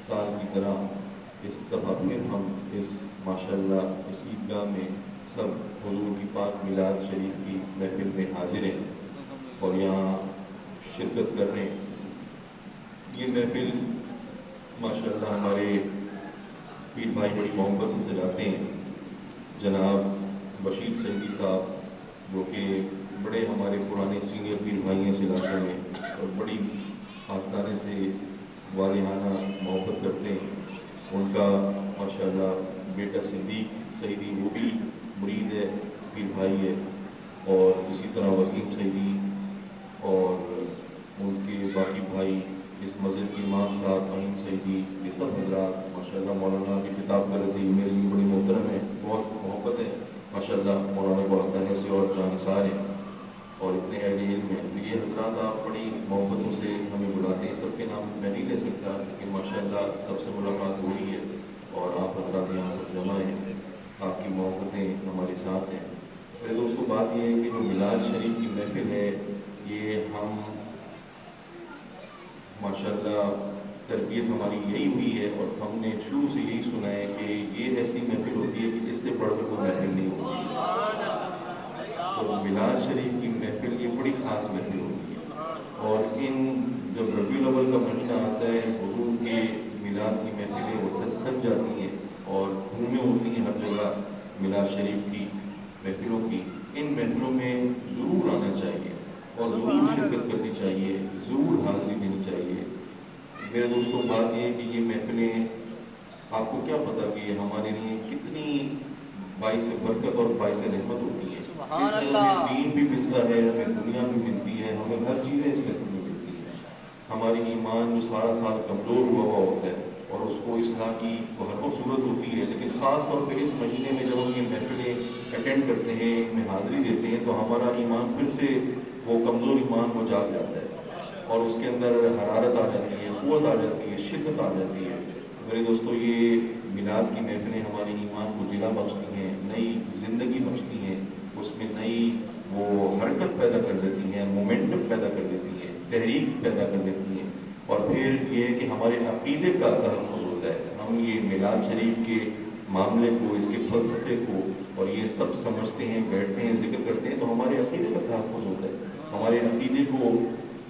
سال کی طرح اس دفعہ پھر ہم اس ماشاءاللہ اس عیدگاہ میں سب حضور کی پاک میلاد شریف کی محفل میں حاضر ہیں اور یہاں شرکت کر رہے ہیں۔ یہ محفل ماشاءاللہ ہمارے پیر بھائی بڑی محبت سے سجاتے ہیں۔ جناب بشیر سنگی صاحب جو کہ بڑے ہمارے پرانے سینئر پیر بھائی ہیں اس علاقے میں اور بڑی آستانے سے والہانہ محبت کرتے ہیں، ان کا ماشاءاللہ بیٹا صدیق سعیدی وہ بھی مرید ہے، پیر بھائی ہے، اور اسی طرح وسیم سعیدی اور ان کے باقی بھائی اس مسجد کے امام صاحب فہیم سعیدی، یہ سب حضرات ماشاءاللہ مولانا کی خطاب کر رہے تھے، میرے لیے بڑی محترم ہے، بہت محبت ہے ماشاءاللہ مولانا کو آستانے سے اور جانثار ہیں اور اتنے اہل علم ہیں۔ تو یہ حضرات آپ بڑی محبتوں سے ہمیں بلاتے ہیں، سب کے نام میں نہیں لے سکتا لیکن ماشاءاللہ سب سے ملاقات ہو رہی ہے اور آپ حضرات یہاں سب جمع ہیں، آپ کی محبتیں ہمارے ساتھ ہیں۔ میرے دوستوں بات یہ ہے کہ جو میلاد شریف کی محفل ہے یہ ہم ماشاءاللہ تربیت ہماری یہی ہوئی ہے اور ہم نے شروع سے یہی سنا ہے کہ یہ ایسی محفل ہوتی ہے کہ اس سے بڑھ کر کوئی محفل نہیں ہوتی۔ تو میلاد شریف کی محفل یہ بڑی خاص محفل ہوتی ہے اور جب ربیع الاول کا مہینہ آتا ہے حضور کے میلاد کی محفلیں وہ سج جاتی ہیں اور دھومیں ہوتی ہیں ہر جگہ میلاد شریف کی محفلوں کی۔ ان محفلوں میں ضرور آنا چاہیے اور ضرور شرکت کرنی چاہیے، ضرور حاضری دینی چاہیے۔ میرے دوستوں بات یہ ہے کہ یہ محفلیں آپ کو کیا پتا کہ یہ ہمارے لیے کتنی باعث برکت اور باعث رحمت ہوتی ہے۔ اس میں ہمیں دین بھی ملتا ہے، ہمیں دنیا بھی ملتی ہے، ہمیں ہر چیزیں اس محفل میں ملتی ہیں۔ ہماری ایمان جو سارا سال کمزور ہوا ہوتا ہے اور اس کو اصلاح کی بہت صورت ہوتی ہے، لیکن خاص طور پہ اس مہینے میں جب ہم یہ محفلیں اٹینڈ کرتے ہیں، ان میں حاضری دیتے ہیں تو ہمارا ایمان پھر سے وہ کمزور ایمان وہ جاگ جاتا ہے اور اس کے اندر حرارت آ جاتی ہے، قوت آ جاتی ہے، شدت آ جاتی ہے۔ میرے دوستو یہ میلاد کی محفلیں ہماری ایمان کو جلا بخشتی ہیں، نئی زندگی بخشتی ہیں، اس میں نئی وہ حرکت پیدا کر دیتی ہیں، مومنٹم پیدا کر دیتی ہیں، تحریک پیدا کر دیتی ہیں، اور پھر یہ ہے کہ ہمارے عقیدے کا تحفظ ہوتا ہے۔ ہم یہ میلاد شریف کے معاملے کو، اس کے فلسفے کو اور یہ سب سمجھتے ہیں، بیٹھتے ہیں، ذکر کرتے ہیں تو ہمارے عقیدے کا تحفظ ہوتا ہے، ہمارے عقیدے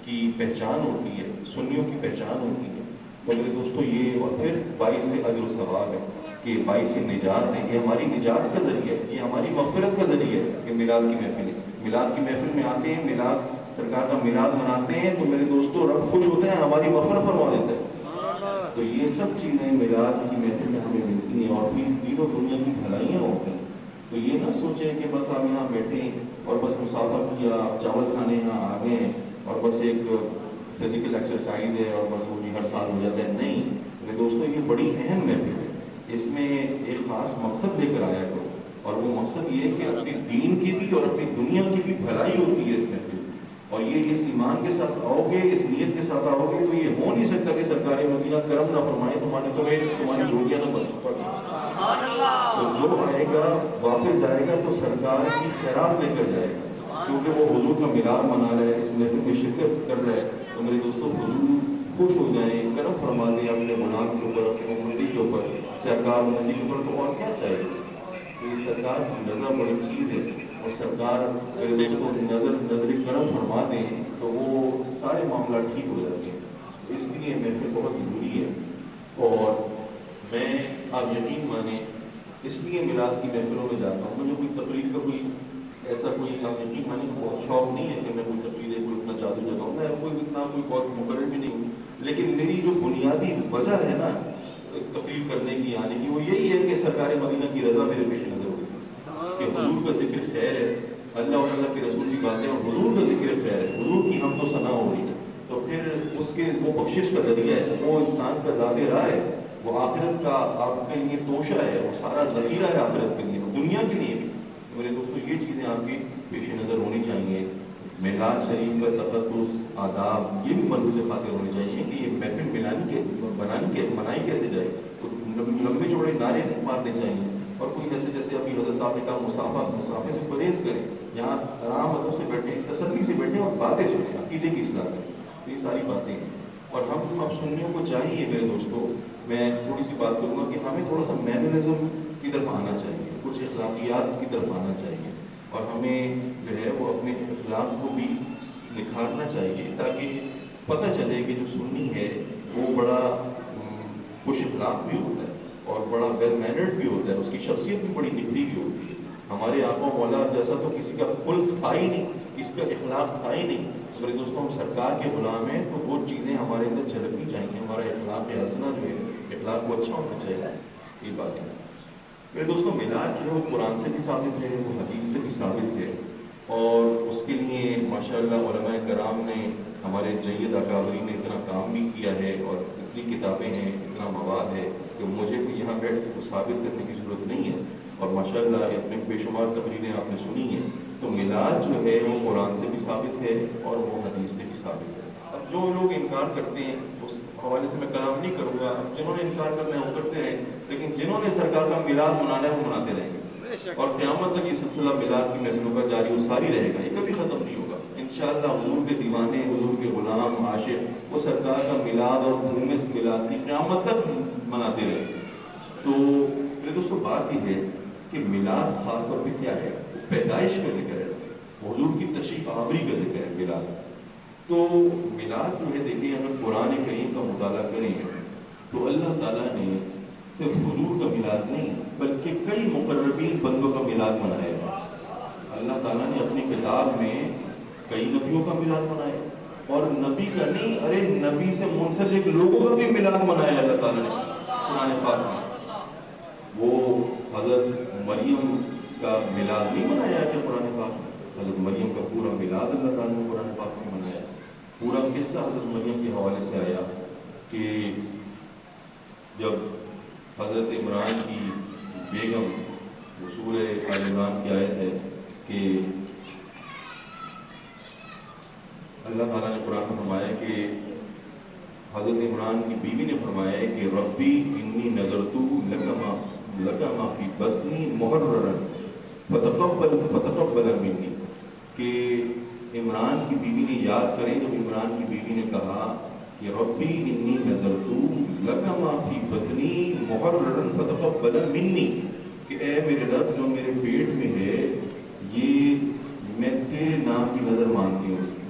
کی پہچان ہوتی ہے، سنیوں کی پہچان ہوتی ہے۔ تو میرے دوستو یہ اور پھر باعث اجر و ثواب ہے کہ باعث نجات ہے، یہ ہماری نجات کا ذریعہ ہے، یہ ہماری مغفرت کا ذریعہ ہے کہ میلاد کی محفل ہے۔ میلاد کی محفل میں آتے ہیں، میلاد سرکار کا میلاد مناتے ہیں تو میرے دوستو رب خوش ہوتے ہیں، ہماری مغفرت فرما دیتا ہے۔ تو یہ سب چیزیں میلاد کی محفل میں ہمیں ملتی ہیں اور پھر دین و دنیا کی بھلائیاں ہوتی ہیں۔ تو یہ نہ سوچیں کہ بس آپ یہاں بیٹھیں اور بس مسافر کیا، چاول کھانے یہاں آ گئے اور بس ایک فزیکل ایکسرسائز ہے اور بس وہ بھی ہر سال ہو جاتا ہے۔ نہیں میرے دوستو، یہ بڑی اہم محفل ہے، اس میں ایک خاص مقصد لے کر آیا کرو اور وہ مقصد یہ ہے کہ اپنے دین کی بھی اور اپنی دنیا کی بھی بھلائی ہوتی ہے اس محفل میں۔ اور یہ اس ایمان کے ساتھ آؤ گے، اس نیت کے ساتھ آؤ گے تو یہ ہو نہیں سکتا کہ سرکار مدینہ کرم نہ فرمائے تمہاری جوڑیاں نہ بن پڑ۔ تو جو آئے گا واپس جائے گا تو سرکار کی خیرات لے کر جائے گا، کیونکہ وہ حضور کا میلاد منا رہا ہے، اس محفل میں شرکت کر رہا ہے۔ تو میرے دوستو حضور خوش ہو جائیں، کرم فرما دیں اپنے گناہ کے اوپر، اپنی امتی کے اوپر، سرکار مندی کے اوپر، تو اور کیا چاہیے۔ تو یہ سرکار کی رضا بڑی چیز ہے اور سرکار میرے دوستوں نظر کرم فرما دیں تو وہ سارے معاملات ٹھیک ہو جاتے ہیں۔ اس لیے محفل بہت ضروری ہے اور میں آپ یقین مانیں اس لیے میلاد کی محفلوں میں جاتا ہوں۔ مجھے کوئی تقریر کا کوئی ایسا کوئی آپ یقین مانیں بہت شوق نہیں ہے کہ میں کوئی تقریر کوئی اتنا جادو جگاؤں، میں کوئی اتنا کوئی بہت مقرر بھی نہیں ہوں، لیکن میری جو بنیادی وجہ ہے نا تقریر کرنے کی آنے کی وہ یہی ہے کہ سرکار مدینہ کی رضا میرے پیش نظر ہوتی ہے کہ حضور کا ذکر خیر ہے، اللہ اور اللہ کے رسول کی باتیں اور حضور کا ذکر خیر ہے، حضور کی حمد و ثنا ہو رہی ہے، تو پھر اس کے وہ بخشش کا ذریعہ ہے، وہ انسان کا ذات راہ ہے، وہ آخرت کا آپ کے لیے توشہ ہے، وہ سارا ذخیرہ ہے آخرت کے لیے، دنیا کے لیے بھی۔ میرے دوستو یہ چیزیں آپ کی پیش نظر ہونی چاہیے۔ میلاد شریف کا تقدس، آداب یہ بھی ملحوظ خاطر ہونے چاہیے کہ یہ محفل منائی کیسے جائے، تو لمبے چوڑے نعرے مارنے چاہیے اور کوئی جیسے ابھی حضرت صاحب نے کہا مسافے سے پرہیز کریں، یہاں آرام ادب سے بیٹھیں، تسلی سے بیٹھیں اور باتیں سنیں، عقیدے کی اصلاح کریں۔ تو یہ ساری باتیں ہیں۔ اور ہم اب سنیوں کو چاہیے میرے دوستوں، میں تھوڑی سی بات کروں گا کہ ہمیں تھوڑا سا مینرزم کی طرف آنا چاہیے، کچھ اخلاقیات کی طرف آنا چاہیے، اور ہمیں جو ہے وہ اپنے اخلاق کو بھی نکھارنا چاہیے، تاکہ پتہ چلے کہ جو سنی ہے وہ بڑا خوش اخلاق بھی ہوتا ہے اور بڑا ویل مینرڈ بھی ہوتا ہے، اس کی شخصیت بھی بڑی نکھری بھی ہوتی ہے۔ ہمارے آقا مولا جیسا تو کسی کا خلق تھا ہی نہیں، کسی کا اخلاق تھا ہی نہیں۔ میرے دوستوں، ہم سرکار کے غلام ہیں تو وہ چیزیں ہمارے اندر جھلکنی چاہیے، ہمارا اخلاق حسنہ جو ہے اخلاق وہ اچھا ہونا چاہیے، یہ بات ہے۔ میرے دوستوں، میلاد جو ہے وہ قرآن سے بھی ثابت ہے، وہ حدیث سے بھی ثابت ہے، اور اس کے لیے ماشاءاللہ علماء کرام نے، ہمارے جید اکابرین نے اتنا کام بھی کیا ہے، اور اتنی کتابیں ہیں، اتنا مواد ہے کہ مجھے بھی یہاں بیٹھ کے کچھ ثابت کرنے کی ضرورت نہیں ہے، اور ماشاءاللہ اتنے بے شمار تقریریں آپ نے سنی ہیں۔ تو میلاد جو ہے وہ قرآن سے بھی ثابت ہے اور وہ حدیث سے بھی ثابت ہے۔ اب جو لوگ انکار کرتے ہیں اس حوالے سے میں کلام نہیں کروں گا، اب جنہوں نے انکار کرنا ہے وہ کرتے رہیں، لیکن جنہوں نے سرکار کا میلاد منانا ہے وہ مناتے رہیں گے، اور قیامت تک یہ سلسلہ میلاد کی محفلوں کا جاری و ساری رہے گا، یہ کبھی ختم نہیں ہوگا انشاءاللہ۔ حضور کے دیوانے، حضور کے غلام عاشق وہ سرکار کا میلاد اور دھوم اس میلاد کی قیامت تک مناتے رہیں گے۔ تو میرے دوستوں، بات یہ ہے کہ میلاد خاص طور پہ کیا ہے؟ پیدائش کا ذکر ہے، حضور کی تشریف آوری کا ذکر ہے میلاد۔ تو میلاد جو ہے، دیکھیں اگر قرآن کریم کا مطالعہ کریں تو اللہ تعالیٰ نے صرف حضور کا میلاد نہیں بلکہ کئی مقربین بندوں کا میلاد منایا ہے۔ اللہ تعالیٰ نے اپنی کتاب میں کئی نبیوں کا میلاد منایا، اور نبی کا نہیں، ارے نبی سے منسلک لوگوں کا بھی میلاد منایا اللہ تعالیٰ نے قرآن پاک میں۔ وہ حضرت مریم کا میلاد نہیں منایا کہ قرآن پاک میں، حضرت مریم کا پورا میلاد اللہ تعالیٰ نے قرآن پاک میں منایا۔ پورا قصہ حضرت مریم کے حوالے سے آیا کہ جب حضرت عمران کی بیگم، وہ سورہ آل عمران کی آیت ہے کہ اللہ تعالیٰ نے قرآن میں فرمایا کہ حضرت عمران کی بیوی نے فرمایا کہ ربی انی نظرت لک ما فی بطنی محررا فتقبل منی، کہ عمران کی بیوی نے یاد کریں جب عمران کی بیوی نے کہا کہ ربی انی نظرت لک ما فی بطنی محررا فتقبل منی، کہ اے میرے رب جو میرے پیٹ میں ہے یہ میں تیرے نام کی نظر مانتی ہوں، اس کی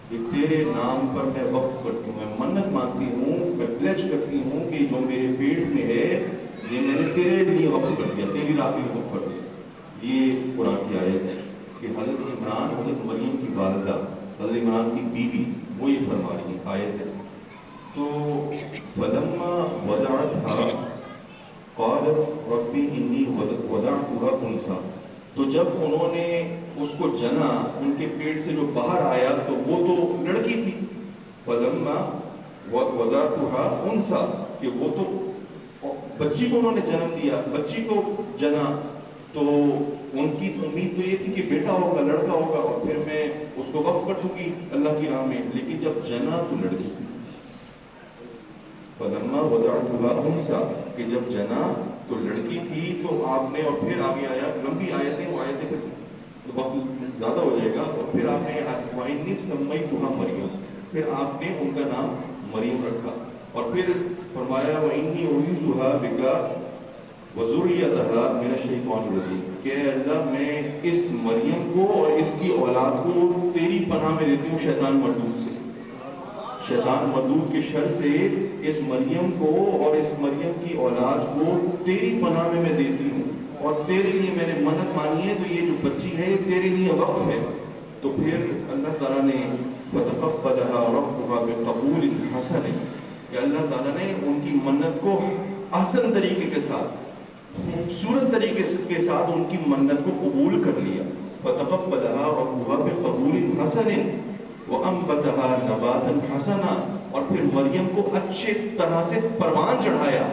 کہ تیرے نام پر میں وقف کرتی ہوں، میں منت مانتی ہوں، میں پلیج کرتی ہوں کہ جو میرے پیٹ میں ہے یہ میں نے تیرے لیے وقف کر دیا، تیری راہ کے لیے وقف کر دیا۔ یہ قرآن کی آیت ہے کہ حضرت عمران، حضرت مریم کی والدہ، حضرت عمران کی بیوی وہ یہ فرما رہی ہے، آیت ہے۔ تو فلما وضعتها قالت ربی انی وضعتها انثی، تو جب انہوں نے اس کو جنا، ان کے پیٹ سے جو باہر آیا تو وہ تو لڑکی تھی، فلما وضعتها انثی، کہ وہ تو بچی کو انہوں نے جنم دیا، بچی کو جنا، تو ان کی امید تو یہ تھی کہ بیٹا ہوگا، لڑکا ہوگا، اور پھر میں اس کو وقف کر دوں گی اللہ کی راہ میں، لیکن جب جنا تو لڑکی تھی۔ فلما وضعتها انثی، کہ جب جنا تو لڑکی تھی، تو آپ نے، اور پھر آگے آیا لمبی آیتیں، وہ آیتیں پھر وقت زیادہ ہو جائے گا، اور پھر آپ نے وَإِنِّي سَمَّيْتُهَا مریم، پھر آپ نے ان کا نام مریم رکھا، اور پھر فرمایا وَإِنِّي أُعِيذُهَا بِكَ وَذُرِّيَّتَهَا مِنَ الشَّيْطَانِ الرَّجِيمِ، کہ اے اللہ میں اس مریم کو اور اس کی اولاد کو تیری پناہ میں دیتی ہوں شیطان مردود سے، شیطان مردود کے شر سے اس مریم کو اور اس مریم کی اولاد کو تیری پناہ میں دیتی ہوں، اور تیرے لیے میں نے منت مانی ہے، تو یہ جو بچی ہے یہ تیرے لیے وقف ہے۔ تو پھر اللہ تعالیٰ نے فتقبلها ربها بقبول حسن، کہ اللہ تعالیٰ نے ان کی منت کو احسن طریقے کے ساتھ، خوبصورت طریقے کے ساتھ ان کی منت کو قبول کر لیا۔ فتقبلها ربها بقبول حسن وَأَنبَتَهَا نَبَاتًا حَسَنًا، اور پھر مریم کو اچھے طرح سے پروان چڑھایا،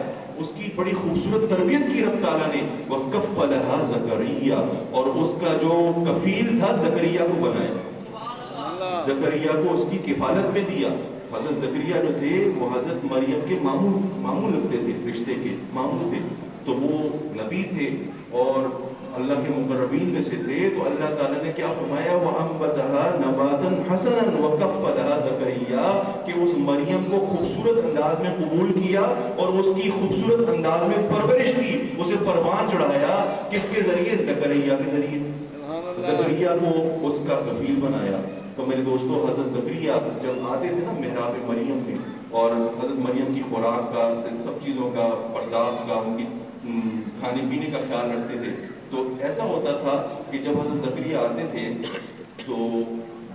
اس کی بڑی خوبصورت تربیت کی رب تعالیٰ نے۔ وَكَفَّلَهَا زَكَرِيَّا، اور اس کا جو کفیل تھا زکریا کو بنایا، زکریا کو اس کی کفالت میں دیا۔ حضرت زکریا جو تھے وہ حضرت مریم کے ماموں لگتے تھے، رشتے کے ماموں تھے، تو وہ نبی تھے، اور اللہ کے مقربین میں سے تھے، تو اللہ تعالیٰ نے کیا فرمایا، وَأَنبَتَهَا نَبَاتًا حَسَنًا وَكَفَّلَهَا زَكَرِيَّا، کہ اس مریم کو خوبصورت انداز میں قبول کیا اور اس کی خوبصورت انداز میں پرورش کی، اسے پروان چڑھایا، کس کے ذریعے؟ زکریا کے ذریعے، زکریا کو اس کا کفیل بنایا۔ تو میرے دوستو، حضرت زکریا جب آتے تھے نا محراب مریم میں، اور حضرت مریم کی خوراک کا، سب چیزوں کا، پرداخت کا، ان کی کھانے پینے کا خیال رکھتے تھے، تو ایسا ہوتا تھا کہ جب حضرت زکریا آتے تھے تو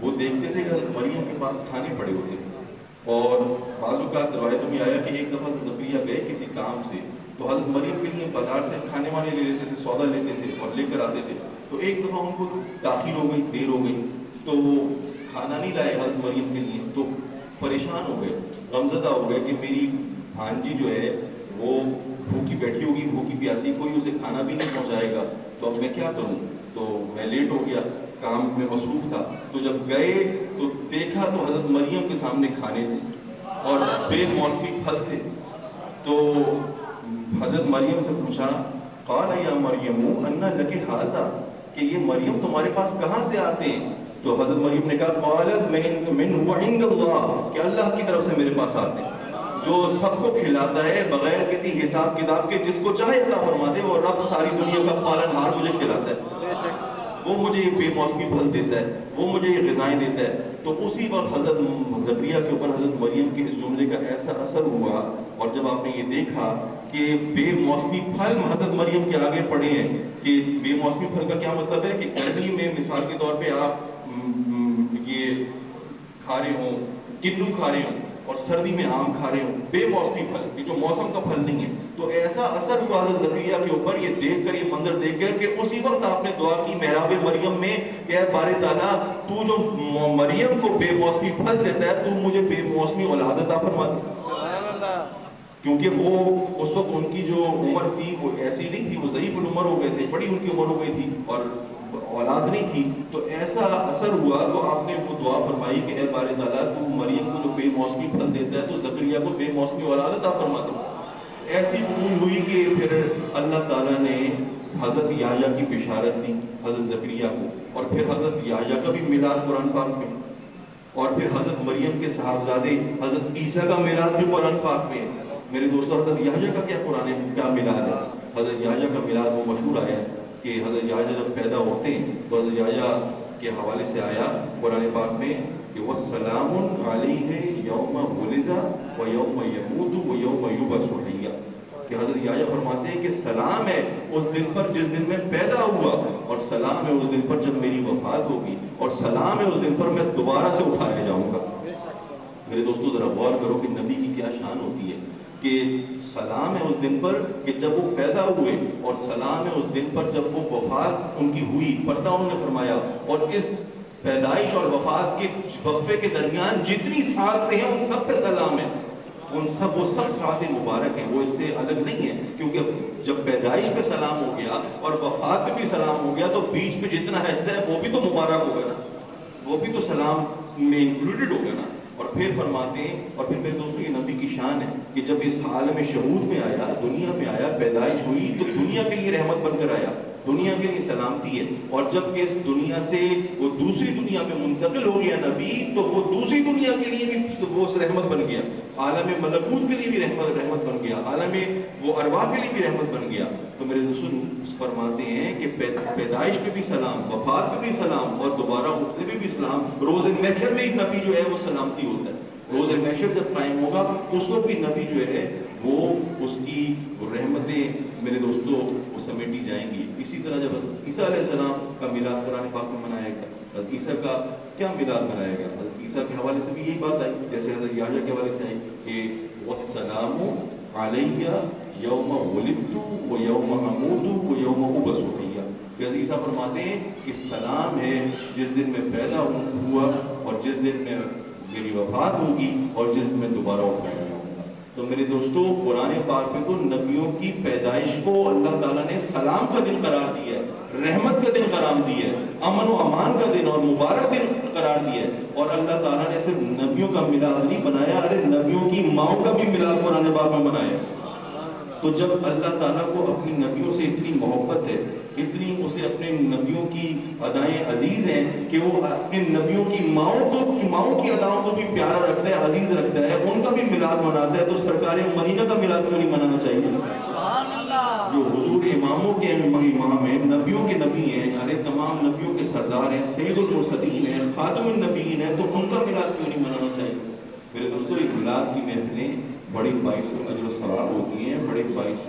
وہ دیکھتے تھے کہ حضرت مریم کے پاس کھانے پڑے ہوتے تھے، اور بعض اوقات روایتوں میں آیا کہ ایک دفعہ حضرت زکریا گئے کسی کام سے، تو حضرت مریم کے لیے بازار سے کھانے وانے لے لیتے تھے، سودا لیتے تھے اور لے کر آتے تھے، تو ایک دفعہ ان کو تاخیر ہو گئی، دیر ہو گئی، تو وہ کھانا نہیں لائے حضرت مریم کے لیے، تو پریشان ہو گئے، غمزدہ ہو گئے کہ میری بھانجی جو ہے وہ بھوکی بیٹھی ہوگی، بھوکی پیاسی، کوئی اسے کھانا بھی نہیں پہنچائے گا، تو اب میں کیا کروں؟ تو میں لیٹ ہو گیا، کام میں مصروف تھا، تو جب گئے تو دیکھا تو حضرت مریم کے سامنے کھانے تھے اور بے موسمی پھل تھے، تو حضرت مریم سے پوچھا، قال یا مریم انا لک ھذا، کہ یہ مریم تمہارے پاس کہاں سے آتے ہیں؟ تو حضرت مریم نے کہا، قالت من هو عند اللہ، کہ اللہ کی طرف سے میرے پاس آتے ہیں، جو سب کو کھلاتا ہے بغیر کسی حساب کتاب کے، جس کو چاہے عطا فرما دے، وہ رب ساری دنیا کا پالن ہار مجھے کھلاتا ہے، وہ مجھے یہ بے موسمی پھل دیتا ہے، وہ مجھے یہ غذائیں دیتا ہے۔ تو اسی وقت حضرت زکریا کے اوپر حضرت مریم کے اس جملے کا ایسا اثر ہوا، اور جب آپ نے یہ دیکھا کہ بے موسمی پھل حضرت مریم کے آگے پڑے ہیں، کہ بے موسمی پھل کا کیا مطلب ہے کہ گرمی میں مثال کے طور پہ آپ یہ کھا رہے ہوں، کنو کھا رہے ہوں، اور سردی میں آم کھا رہے ہوں، بے موسمی پھل، یہ جو موسم کا پھل نہیں ہے، تو ایسا اثر ہوا حضرت زکریا کے اوپر یہ دیکھ کر، یہ منظر دیکھ کر، کہ اسی وقت آپ نے دعا کی محراب مریم میں کہ اے باری تعالیٰ، تو جو مریم کو بے موسمی پھل دیتا ہے، تو مجھے بے موسمی اولاد عطا فرما دے، کیونکہ وہ اس وقت ان کی جو عمر تھی وہ ایسی نہیں تھی، وہ ضعیف العمر ہو گئے تھے، بڑی ان کی عمر ہو گئی تھی اور اولاد نہیں تھی، تو ایسا اثر ہوا، تو آپ نے وہ دعا فرمائی کہ اے باری تعالیٰ، تو مریم کو جو بے موسمی پھل دیتا ہے، تو زکریا کو بے موسمی اولاد عطا فرما دے۔ ایسی قبول ہوئی کہ پھر اللہ تعالیٰ نے حضرت یحییٰ کی بشارت دی حضرت زکریا کو، اور پھر حضرت یحییٰ کا بھی میلاد قرآن پاک میں، اور پھر حضرت مریم کے صاحبزادے حضرت عیسیٰ کا میلاد بھی قرآن پاک میں۔ میرے دوستو، حضرت یحییٰ کا کیا میلاد ہے؟ حضرت یحییٰ کا میلاد وہ مشہور آیا ہے کہ حضرت یحییٰ جب پیدا ہوتے ہیں تو حضرت یحییٰ کے حوالے سے آیا قرآن پاک میں کہ وَالسَّلَامٌ عَلَيْهِ يَوْمَ وُلِدَ وَيَوْمَ يَمُوتُ وَيَوْمَ يُبْعَثُ حَيًّا، کہ حضرت یحییٰ فرماتے ہیں کہ سلام ہے اس دن پر جس دن میں پیدا ہوا، اور سلام ہے اس دن پر جب میری وفات ہوگی، اور سلام ہے اس دن پر میں دوبارہ سے اٹھایا جاؤں گا۔ میرے دوستو، ذرا غور کرو کہ نبی کی کیا شان ہوتی ہے، کہ سلام ہے اس دن پر کہ جب وہ پیدا ہوئے، اور سلام ہے اس دن پر جب وہ وفات ان کی ہوئی، پردہ انہوں نے فرمایا، اور اس پیدائش اور وفات کے وقفے کے درمیان جتنی ساتھ ہیں ان سب پہ سلام ہے، وہ سب ساتھ مبارک ہیں، وہ اس سے الگ نہیں ہے، کیونکہ جب پیدائش پہ سلام ہو گیا اور وفات پہ بھی سلام ہو گیا، تو بیچ پہ جتنا حصہ ہے وہ بھی تو مبارک ہوگا نا، وہ بھی تو سلام میں انکلوڈڈ ہوگا نا۔ اور پھر فرماتے ہیں، اور پھر میرے دوستوں، یہ نبی کی شان ہے کہ جب اس عالم شہود میں آیا، دنیا میں آیا، پیدائش ہوئی، تو دنیا کے لیے رحمت بن کر آیا، دنیا کے لیے سلامتی ہے، اور جب اس دنیا سے وہ دوسری دنیا میں منتقل ہو گیا نبی، تو وہ دوسری دنیا کے لیے بھی وہ رحمت بن گیا، عالم ملکوت کے لیے بھی رحمت بن گیا، عالم وہ ارواح کے لیے بھی رحمت بن گیا۔ تو میرے دوست فرماتے ہیں کہ پیدائش پہ بھی سلام، وفات پہ بھی سلام، اور دوبارہ اٹھنے پہ بھی سلام، روز محشر میں ایک نبی جو ہے وہ سلامتی ہوتا ہے، روز محشر جب قائم ہوگا اس وقت بھی نبی جو ہے وہ اس کی رحمتیں میرے دوستوں وہ سمیٹی جائیں گی۔ اسی طرح جب عیسیٰ علیہ السلام کا میلاد قرآن پاک میں منایا گیا، حضرت عیسیٰ کا کیا میلاد منایا گیا؟ حضرت عیسیٰ کے حوالے سے بھی یہی بات آئی، جیسے حضرت یحییٰ کے حوالے سے آئی کہ وَالسَّلَامُ عَلَيَّ يَوْمَ وُلِدتُّ وَيَوْمَ أَمُوتُ وَيَوْمَ أُبْعَثُ حَيًّا، کہ حضرت عیسیٰ فرماتے ہیں کہ سلام ہے جس دن میں پیدا ہوا، اور جس دن میں میری وفات ہوگی، اور جس دن میں دوبارہ اٹھایا جاؤں گا۔ تو میرے دوستو، قرآن پاک میں تو نبیوں کی پیدائش کو اللہ تعالیٰ نے سلام کا دن قرار دیا ہے، رحمت کا دن قرار دیا ہے، امن و امان کا دن اور مبارک دن قرار دیا ہے، اور اللہ تعالیٰ نے صرف نبیوں کا میلاد نہیں بنایا، ارے نبیوں کی ماؤں کا بھی میلاد قرآن پاک میں بنایا۔ تو جب اللہ تعالیٰ کو اپنی نبیوں سے اتنی محبت ہے اتنی اسے اپنے نبیوں کی ادائیں عزیز ہیں کہ وہ اپنے نبیوں کی ماؤں کی اداؤں کو بھی پیارا رکھتا ہے، عزیز رکھتا ہے، ان کا بھی میلاد مناتا ہے۔ تو سرکار مدینہ کا میلاد کیوں نہیں منانا چاہیے؟ سبحان اللہ، جو حضور اماموں کے امام ہیں، نبیوں کے نبی ہیں، ارے تمام نبیوں کے سردار ہیں، سید المرسلین ہیں، خاتم النبیین ہیں، تو ان کا میلاد کیوں نہیں منانا چاہیے؟ میرے دوستو، یہ میلاد کی محفلیں بڑی باعث اجر و ثواب ہوتی ہیں، بڑے باعث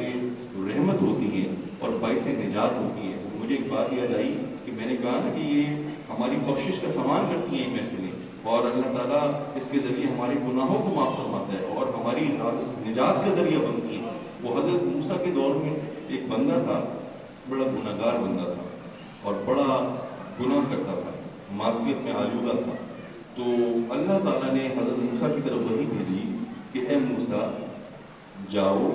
رحمت ہوتی ہیں اور باعث نجات ہوتی ہیں۔ مجھے ایک بات یاد آئی کہ میں نے کہا نا کہ یہ ہماری بخشش کا سامان کرتی ہیں یہ محفلیں، اور اللہ تعالیٰ اس کے ذریعے ہمارے گناہوں کو معاف فرماتا ہے اور ہماری نجات کا ذریعہ بنتی ہیں۔ وہ حضرت موسیٰ کے دور میں ایک بندہ تھا، بڑا گناہ گار بندہ تھا اور بڑا گناہ کرتا تھا، معصیت میں آلودہ تھا۔ تو اللہ تعالیٰ نے حضرت موسیٰ کی طرف وحی بھیجی کہ اے موسیٰ، جاؤ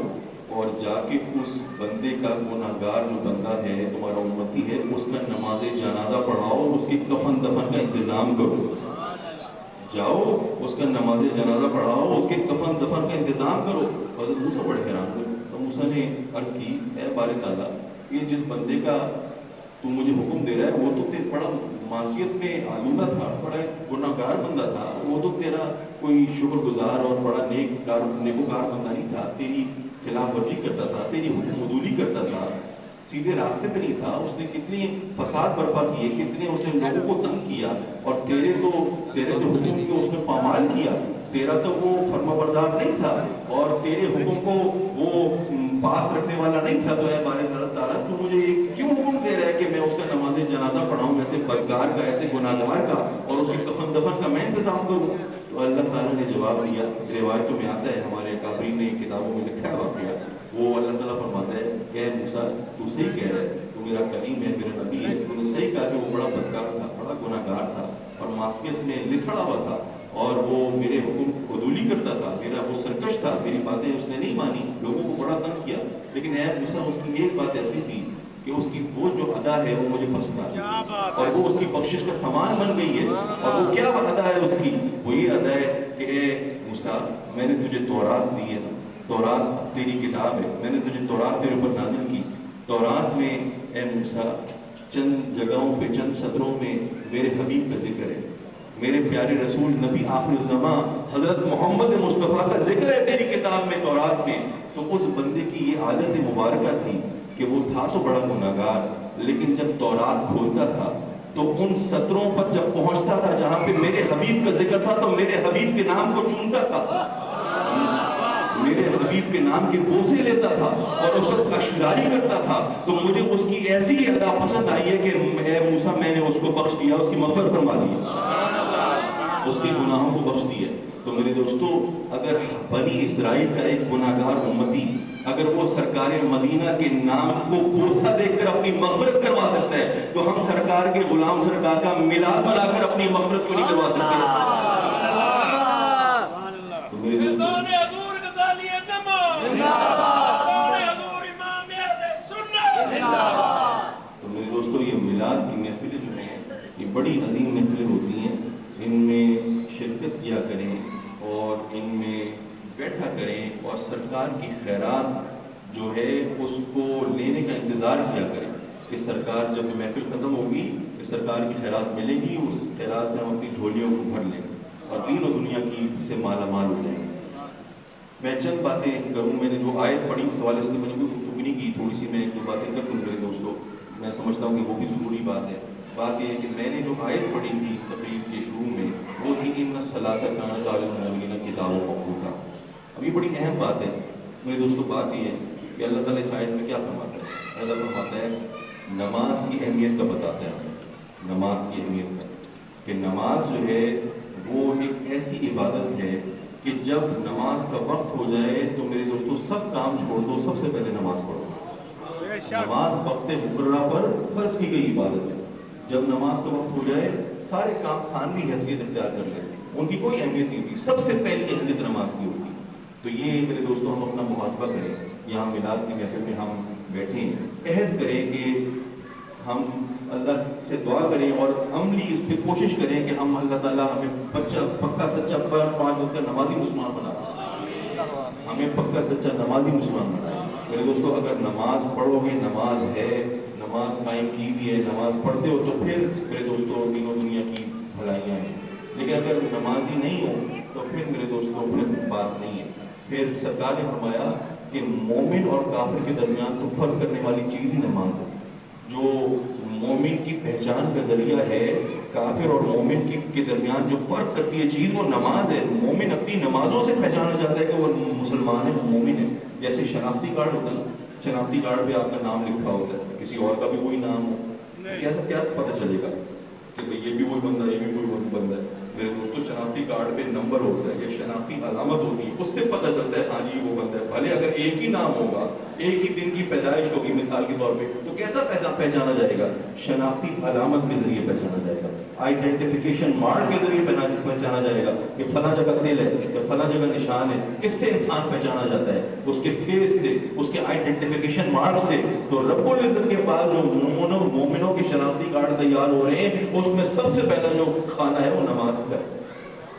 اور جا کے اس بندے کا، گناہ گار جو بندہ ہے، تمہارا امتی ہے، اس کا نماز جنازہ پڑھاؤ، اس کے کفن دفن کا انتظام کرو۔ جاؤ اس کا نماز جنازہ پڑھاؤ، اس کے کفن دفن کا انتظام کرو۔ حضرت موسیٰ بڑے حیران ہوئے، تو موسیٰ نے عرض کی، اے باری تعالیٰ، یہ جس بندے کا تو مجھے حکم دے رہا ہے وہ تو بڑا معصیت میں آلودہ تھا، بڑا گناہ گار بندہ تھا، وہ تو تیرا کوئی شکر گزار اور بڑا نیکوکار بندہ نہیں تھا، تیری خلاف ورزی کرتا تھا، تیری حکم عدولی کرتا تھا، سیدھے راستے پہ نہیں تھا، اس نے کتنی فساد برپا کیے، کتنے اس نے لوگوں کو تنگ کیا، اور تیرے جو حکم کے اس نے پامال کیا، تیرا تو وہ فرما بردار نہیں تھا اور تیرے حکم کو وہ پاس رکھنے والا نہیں تھا۔ تو اے باری تعالیٰ، تو مجھے کیوں حکم دے رہا ہے کہ میں اس کا نماز جنازہ پڑھاؤں، ایسے بدکار کا، ایسے گناہ گار کا، اور اس کے کفن دفن کا میں انتظام کروں؟ تو اللہ تعالیٰ نے جواب دیا، روایتوں میں آتا ہے، ہمارے اکابرین نے کتابوں میں لکھا ہے واقعہ، وہ اللہ تعالیٰ فرماتا ہے کہ اے موسیٰ، تو صحیح کہہ رہا ہے، تو میرا کلیم ہے، میرا نبی ہے، تو نے صحیح کہا کہ وہ بڑا بدکار تھا، بڑا گناہ گار تھا اور معصیت میں لتھڑا ہوا تھا، اور وہ میرے حکم عدولی کرتا تھا، میرا وہ سرکش تھا، میری باتیں اس نے نہیں مانی، لوگوں کو بڑا تنگ کیا۔ لیکن اے موسیٰ، اس کی ایک بات ایسی تھی کہ اس کی وہ جو ادا ہے وہ مجھے پسند آئی اور وہ اس کی بخشش کا سامان بن گئی ہے۔ اور وہ کیا ادا ہے اس کی؟ وہ یہ ادا ہے کہ اے موسیٰ، میں نے تجھے تورات دی ہے، تورات تیری کتاب ہے، میں نے تجھے تورات تیرے اوپر نازل کی۔ تورات میں اے موسیٰ چند جگہوں پہ، چند سطروں میں میرے حبیب کا ذکر ہے، میرے پیارے رسول نبی آخر الزماں حضرت محمد مصطفیٰ کا ذکر ہے تیری کتاب میں، تورات میں۔ تو اس بندے کی یہ عادت مبارکہ تھی کہ وہ تھا تو بڑا گناہ گار، لیکن جب تورات کھولتا تھا تو ان سطروں پر جب پہنچتا تھا جہاں پہ میرے حبیب کا ذکر تھا تو میرے حبیب کے نام کو چونتا تھا، میرے حبیب کے نام کے بوسے لیتا تھا اور اس وقت اشجاری کرتا تھا۔ تو مجھے اس کی ایسی ادا پسند آئی ہے کہ اے موسیٰ، میں نے اس کو بخش دیا، اس کی مغفرت فرما دی، اس کے گناہوں کو بخش دیا۔ تو میرے دوستو، اگر بنی اسرائیل کا ایک گناہ گار امتی، اگر وہ سرکار مدینہ کے نام کو بوسہ دے کر اپنی مغفرت کروا سکتا ہے، تو ہم سرکار کے غلام سرکار کا میلاد بنا کر اپنی مغفرت کیوں نہیں کروا سکتے؟ تو میرے دوستو، تو میرے دوستو، یہ میلاد کی محفلیں جو ہیں یہ بڑی عظیم محفلیں ہوتی ہیں، ان میں شرکت کیا کریں اور ان میں بیٹھا کریں اور سرکار کی خیرات جو ہے اس کو لینے کا انتظار کیا کریں کہ سرکار جب محفل ختم ہوگی کہ سرکار کی خیرات ملے گی، اس خیرات سے ہم اپنی جھولیوں کو بھر لیں اور دین و دنیا کی سے مالا مال ہو جائیں گے۔ میں چند باتیں کروں، میں نے جو آیت پڑھی اس حوالے سے میں نے کوئی گفتگو نہیں کی، تھوڑی سی میں ایک دو باتیں کر دوں میرے دوستوں، میں سمجھتا ہوں کہ وہ بھی ضروری بات ہے۔ بات یہ ہے کہ میں نے جو آیت پڑھی تھی تقریب کے شروع میں، وہ تھی ان الصلاۃ کانت علی المؤمنین کتابا موقوتا۔ اب یہ بڑی اہم بات ہے میرے دوستوں۔ بات یہ ہے کہ اللہ تعالیٰ اس آیت میں کیا فرماتا ہے؟ اللہ فرماتا ہے، نماز کی اہمیت کا بتاتا ہے، نماز کی اہمیت کا، کہ نماز جو ہے وہ ایک ایسی عبادت ہے کہ جب نماز کا وقت ہو جائے تو میرے دوستو سب کام چھوڑ دو، سب سے پہلے نماز پڑھو۔ نماز وقت مقررہ پر فرض کی گئی عبادت ہے، جب نماز کا وقت ہو جائے سارے کام ثانوی حیثیت اختیار کر لیتے ہیں، ان کی کوئی اہمیت نہیں ہوتی، سب سے پہلی اہمیت نماز کی ہوتی ہے۔ تو یہ میرے دوستو ہم اپنا محاسبہ کریں، یہاں میلاد کی محفل میں ہم بیٹھیں، عہد کریں کہ ہم اللہ سے دعا کریں اور عملی اس پہ کوشش کریں کہ ہم اللہ تعالیٰ ہمیں پکا سچا 5 وقت کا نمازی مسلمان بنا دیں، ہمیں پکا سچا نمازی مسلمان بنائے۔ میرے دوستو، اگر نماز پڑھو گے، نماز ہے، نماز قائم کی بھی ہے، نماز پڑھتے ہو، تو پھر میرے دوستوں دین و دنیا کی بھلائیاں ہیں. لیکن اگر نمازی نہیں ہو تو پھر میرے دوستوں پھر بات نہیں ہے. پھر سرکار نے فرمایا کہ مومن اور کافر کے درمیان تو فرق کرنے والی چیز ہی نماز ہے. جو مومن کی پہچان کا ذریعہ ہے، کافر اور مومن کے درمیان جو فرق کرتی ہے چیز وہ نماز ہے. مومن اپنی نمازوں سے پہچانا جاتا ہے کہ وہ مسلمان ہے، وہ مومن ہے. جیسے شناختی کارڈ ہوتا ہے نا، شناختی کارڈ پہ آپ کا نام لکھا ہوتا ہے، کسی اور کا بھی وہی نام ہو، کیا پتہ چلے گا کہ یہ بھی وہی بندہ ہے، یہ بھی وہی بندہ ہے. میرے دوستوں شناختی کارڈ پہ نمبر ہوتا ہے یا شناختی علامت ہوتی ہے، اس سے پتہ چلتا ہے ہاں جی وہ بندہ ہے. بھلے اگر ایک ہی نام ہوگا، ایک ہی دن کی پیدائش ہوگی مثال کے طور پہ، تو کیسا پہچانا جائے گا؟ شناختی علامت کے ذریعے پہچانا جائے گا، آئیڈینٹیفیکیشن مارک کے ذریعے پہچانا جائے گا کہ فلاں جگہ تل ہے یا فلاں جگہ نشان ہے. کس سے انسان پہچانا جاتا ہے؟ اس کے فیس سے، اس کے آئیڈینٹیفیکیشن مارک سے. تو رب العزت کے پاس جو مومنوں کے شناختی کارڈ تیار ہو رہے ہیں، اس میں سب سے پہلا جو کھانا ہے وہ نماز کا ہے.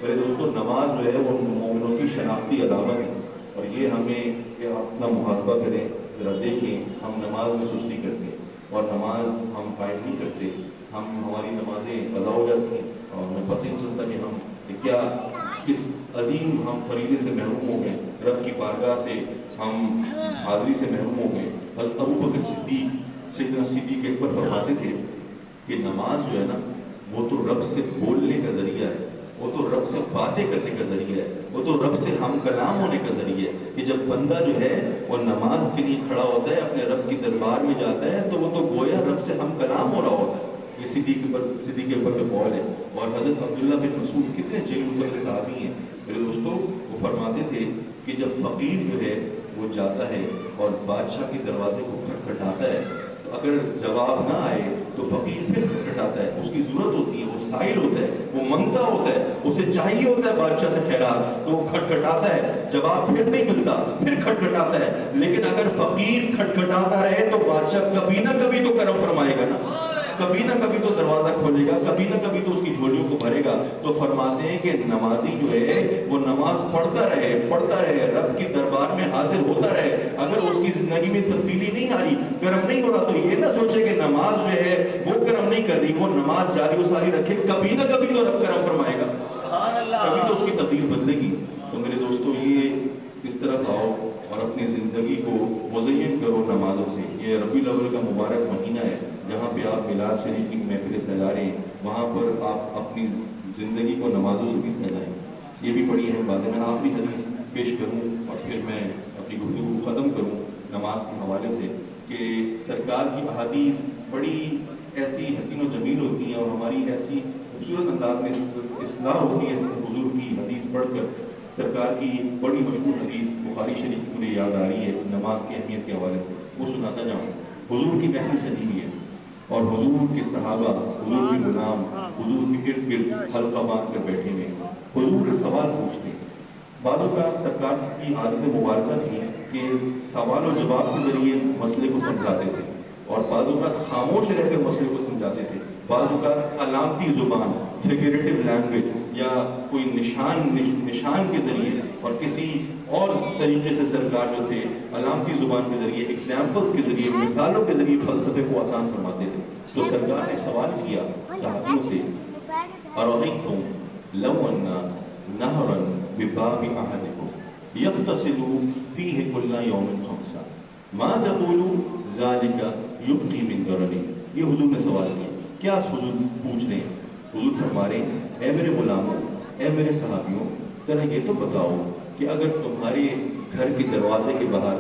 میرے دوستوں نماز جو ہے وہ مومنوں کی شناختی علامت ہے. اور یہ ہمیں کہ اپنا محاسبہ کریں، ذرا دیکھیں ہم نماز میں سستی کرتے ہیں اور نماز ہم قائم نہیں کرتے. ہماری نمازیں قضا ہو جاتی ہیں اور ہمیں پتہ نہیں چلتا کہ ہم کیا کس عظیم ہم فریضے سے محروم ہو گئے. رب کی بارگاہ سے ہم حاضری سے محروم ہو گئے. حضرت ابوبکر صدیق سیدنا صدیق اکبر فرماتے تھے کہ نماز جو ہے نا وہ تو رب سے بولنے کا ذریعہ ہے، وہ تو رب سے باتیں کرنے کا ذریعہ ہے، وہ تو رب سے ہم کلام ہونے کا ذریعہ ہے. کہ جب بندہ جو ہے وہ نماز کے لیے کھڑا ہوتا ہے، اپنے رب کی دربار میں جاتا ہے، تو وہ تو گویا رب سے ہم کلام ہو رہا ہوتا ہے. یہ صدیق اکبر کا قول ہے. اور حضرت عبداللہ بن مسعود کتنے جلیل القدر صحابی ہیں میرے دوستوں، وہ فرماتے تھے کہ جب فقیر جو ہے وہ جاتا ہے اور بادشاہ کے دروازے کو کھٹکھٹاتا ہے، تو اگر جواب نہ آئے تو فقیر پھر کھٹکھٹاتا ہے. اس کی ضرورت ہوتی ہے، وہ سائل ہوتا ہے، وہ منگتا ہوتا ہے، اسے چاہیے ہوتا ہے بادشاہ سے خیرات، تو وہ کھٹکھٹاتا ہے. جواب پھر نہیں ملتا، پھر کھٹکھٹاتا ہے. لیکن اگر فقیر کھٹکھٹاتا رہے تو بادشاہ کبھی نہ کبھی تو کرم فرمائے گا نا، کبھی نہ کبھی تو دروازہ کھولے گا، کبھی نہ کبھی تو اس کی جھولیوں کو بھرے گا. تو فرماتے ہیں کہ نمازی جو ہے وہ نماز پڑھتا رہے، رب کی دربار میں حاضر ہوتا رہے. اگر اس کی زندگی میں تبدیلی نہیں آئی، کرم نہیں ہو رہا، تو یہ نہ سوچے کہ نماز جو ہے وہ کرم نہیں کر رہی. وہ نماز جاری و ساری رکھے، کبھی نہ کبھی تو رب کرم فرمائے گا، کبھی تو اس کی تبدیل بدلے گی. تو میرے دوستو یہ اس طرف آؤ اور اپنی زندگی کو مزین کرو نمازوں سے. یہ ربیع الاول کا مبارک مہینہ ہے، جہاں پہ آپ میلاد شریف کی محفلیں سجا رہے ہیں، وہاں پر آپ اپنی زندگی کو نمازوں سے بھی سجائیں. یہ بھی بڑی اہم بات ہے. میں آخری حدیث پیش کروں اور پھر میں اپنی گفتگو کو ختم کروں نماز کے حوالے سے، کہ سرکار کی احادیث بڑی ایسی حسین و جمیل ہوتی ہیں اور ہماری ایسی خوبصورت انداز میں اصلاح ہوتی ہے. حضور کی حدیث پڑھ کر سرکار کی بڑی مشہور حدیث بخاری شریف کی مجھے یاد آ رہی ہے نماز کی اہمیت کے حوالے سے، وہ سناتا جاؤں. حضور کی محفل سجی ہوئی ہے اور حضور کے صحابہ، حضور کے غلام حضور کے ارد گرد حلقہ باندھ کر بیٹھے ہوئے. حضور سوال پوچھتے ہیں. بعض اوقات سرکار کی عادت مبارکہ تھی کہ سوال و جواب کے ذریعے مسئلے کو سمجھاتے تھے، اور بعض اوقات خاموش رہ کر مسئلے کو سمجھاتے تھے. بعض اوقات علامتی زبان، فیگریٹو لینگویج یا کوئی نشان کے ذریعے اور کسی اور طریقے سے سرکار جو تھے علامتی زبان کے ذریعے، ایگزامپلس کے ذریعے، مثالوں کے ذریعے فلسفے کو آسان فرماتے تھے. تو سرکار نے سوال کیا صحابیوں سے، أَرَأَيْتُمْ لَوْ أَنَّ نَهْرًا بِبَابِ أَحَدِكُمْ يَغْتَسِلُ فِيهِ كُلَّ يَوْمٍ خَمْسًا مَا تَقُولُ ذَلِكَ يُبْقِي مِنْ دَرَنِهِ. یہ حضور نے سوال کیا. کیا حضور پوچھ رہے ہیں؟ حضور فرما رہے ہیں، اے میرے غلاموں، اے میرے صحابیوں، ذرا یہ تو بتاؤ کہ اگر تمہارے گھر کے دروازے کے باہر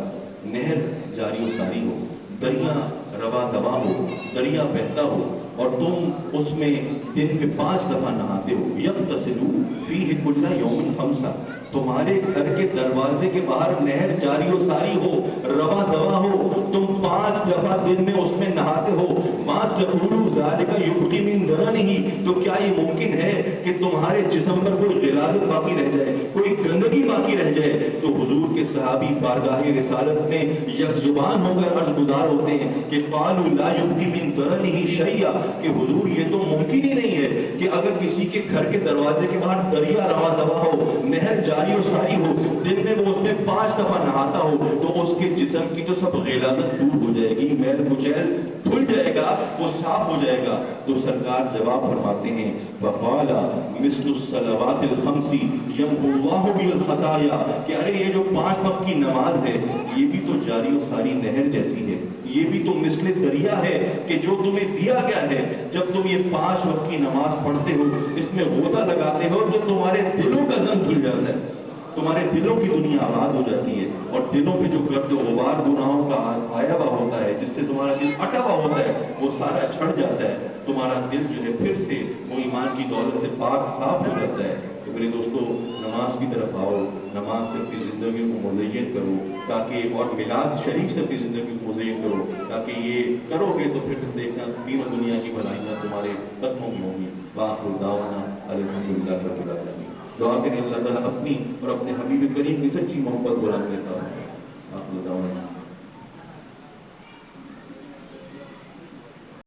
نہر جاری و ساری ہو، دریا روا دوا ہو، دریا بہتا ہو، اور تم اس میں دن میں 5 دفعہ نہاتے ہو، یغتسلو فیہ کل یوم 5، تمہارے گھر کے دروازے کے باہر نہر جاری و ساری ہو، روا دوا ہو، تم 5 دفعہ دن میں اس میں نہاتے ہو، ما تقولو ذالک یبقی من درنہ، تو کیا یہ ممکن ہے کہ تمہارے جسم پر کوئی غلاظت باقی رہ جائے، کوئی گندگی باقی رہ جائے؟ تو حضور کے صحابی بارگاہ رسالت میں یک زبان ہو کر عرض گزار ہوتے ہیں کہ قالوا لا یبقی من درنہ شیئا، کہ حضور یہ تو ممکن ہی نہیں ہے کہ اگر کسی کے گھر کے دروازے کے باہر دریا رواں دوا ہو، نہر جاری و ساری ہو، دن میں وہ اس میں 5 دفعہ نہاتا ہو، تو اس کے جسم کی تو سب غلاظت دور ہو جائے گی، میل کچیل دھل جائے گا، وہ صاف ہو جائے گا۔ تو سرکار جواب فرماتے ہیں فقال مثل الصلوات الخمس یمحو اللہ بها الخطایا، کہ ارے یہ جو 5 وقت کی نماز ہے یہ بھی تو جاری و ساری نہر جیسی ہے، یہ بھی تو مثل دریا ہے کہ جو تمہیں دیا گیا ہے، جب تم یہ 5 وقت کی نماز پڑھتے ہو، اس میں غوطہ لگاتے ہو تو تمہارے دلوں کا زنگ کھل جاتا ہے، تمہارے دلوں کی دنیا آباد ہو جاتی ہے، اور دلوں پہ جو گرد و غبار گناہوں کا آیا ہوا ہوتا ہے، جس سے تمہارا دل اٹا ہوا ہوتا ہے، وہ سارا چھڑ جاتا ہے، تمہارا دل جو ہے پھر سے وہ ایمان کی دولت سے پاک صاف ہو جاتا ہے۔ تو میرے دوستو، نماز کی طرف آؤ، نماز سے اپنی زندگی کو مزین کرو، تاکہ اور میلاد شریف سے اپنی زندگی کو مزین کرو، تاکہ یہ کرو گے تو پھر دیکھنا دین و دنیا کی بھلائیاں تمہارے قدموں میں ہوں گی۔ وآخر دعوانا الحمدللہ رب العالمین۔ دعا کریں اللہ تعالیٰ اپنی اور اپنے حبیب کریم کی سچی محبت بلند کرتا ہے۔ آخر دعوانا